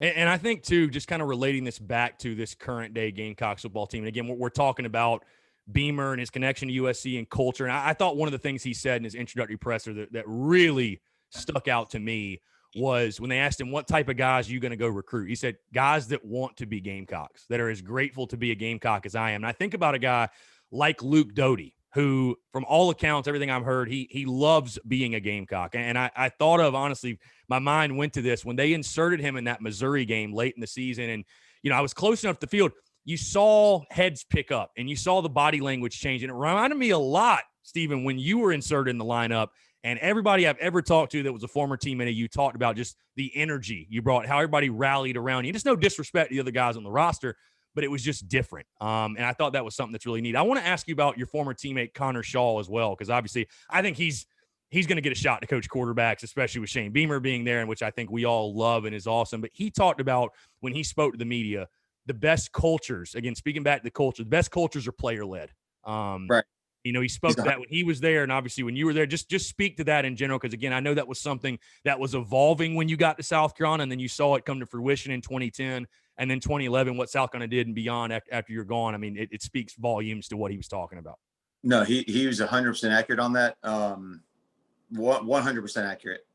And I think, too, just kind of relating this back to this current day Gamecocks football team. And again, we're talking about Beamer and his connection to USC and culture. And I thought one of the things he said in his introductory presser that really stuck out to me was when they asked him, what type of guys are you going to go recruit? He said, guys that want to be Gamecocks, that are as grateful to be a Gamecock as I am. And I think about a guy like Luke Doty, who, from all accounts, everything I've heard, he loves being a Gamecock. And I thought of, honestly, my mind went to this when they inserted him in that Missouri game late in the season. And, I was close enough to the field. You saw heads pick up and you saw the body language change. And it reminded me a lot, Stephen, when you were inserted in the lineup. And everybody I've ever talked to that was a former teammate of you talked about just the energy you brought, how everybody rallied around you. Just no disrespect to the other guys on the roster, but it was just different. And I thought that was something that's really neat. I want to ask you about your former teammate, Connor Shaw, as well, because obviously I think he's going to get a shot to coach quarterbacks, especially with Shane Beamer being there, and which I think we all love and is awesome. But he talked about, when he spoke to the media, the best cultures, again, speaking back to the culture, the best cultures are player-led. Right. He spoke to that when he was there, and obviously when you were there. Just speak to that in general, because, again, I know that was something that was evolving when you got to South Carolina, and then you saw it come to fruition in 2010, and then 2011, what South Carolina did and beyond after you're gone. I mean, it speaks volumes to what he was talking about. No, he was 100% accurate on that. 100% accurate.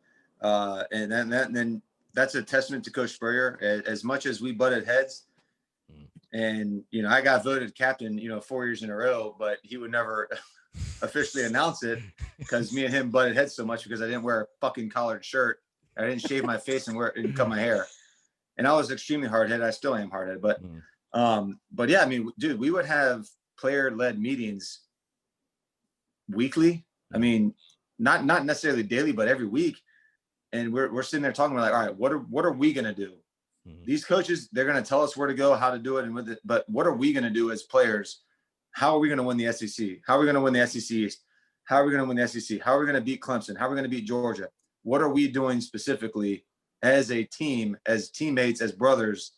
And then that's a testament to Coach Spurrier. As much as we butted heads, and, I got voted captain, 4 years in a row, but he would never officially announce it because me and him butted heads so much because I didn't wear a fucking collared shirt. I didn't shave my face and cut my hair. And I was extremely hard-headed. I still am hard-headed. But yeah, I mean, dude, we would have player-led meetings weekly. I mean, not necessarily daily, but every week. And we're sitting there talking about, like, all right, what are we going to do? These coaches, they're going to tell us where to go, how to do it, and with it. But what are we going to do as players? How are we going to win the SEC? How are we going to win the SEC East? How are we going to win the SEC? How are we going to beat Clemson? How are we going to beat Georgia? What are we doing specifically as a team, as teammates, as brothers,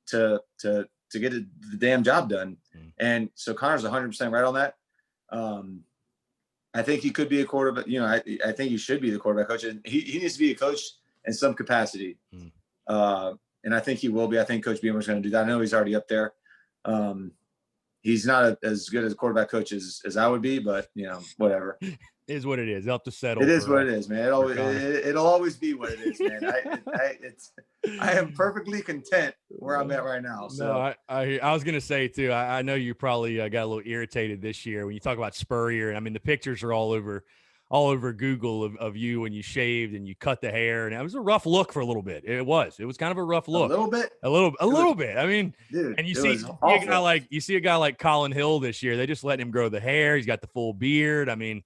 to get the damn job done? And so Connor's 100% right on that. I think he could be a quarterback. I think he should be the quarterback coach. And he needs to be a coach in some capacity. And I think he will be. I think Coach Beamer's going to do that. I know he's already up there. He's not as good as a quarterback coach as I would be, but, whatever. It is what it is. They'll have to settle. It is what it is, man. It'll always be what it is, man. I am perfectly content where I'm at right now. So. No, I was going to say, too, I know you probably got a little irritated this year when you talk about Spurrier. And I mean, the pictures are all over Google of you when you shaved and you cut the hair, and it was a rough look for a little bit. It was kind of a rough look. A little bit. I mean, dude, and you see a guy like Colin Hill this year. They just let him grow the hair. He's got the full beard. I mean,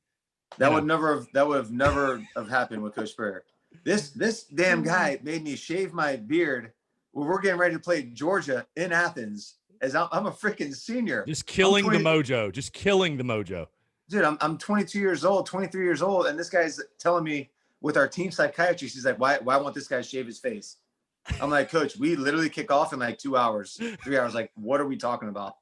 that would have never have happened with Coach Spurrier. This damn guy made me shave my beard when we're getting ready to play Georgia in Athens. As I'm a freaking senior, just killing the mojo. Dude, I'm 22 years old, 23 years old, and this guy's telling me with our team psychiatrist, he's like, why won't this guy shave his face? I'm like, Coach, we literally kick off in like 2 hours, 3 hours. Like, what are we talking about?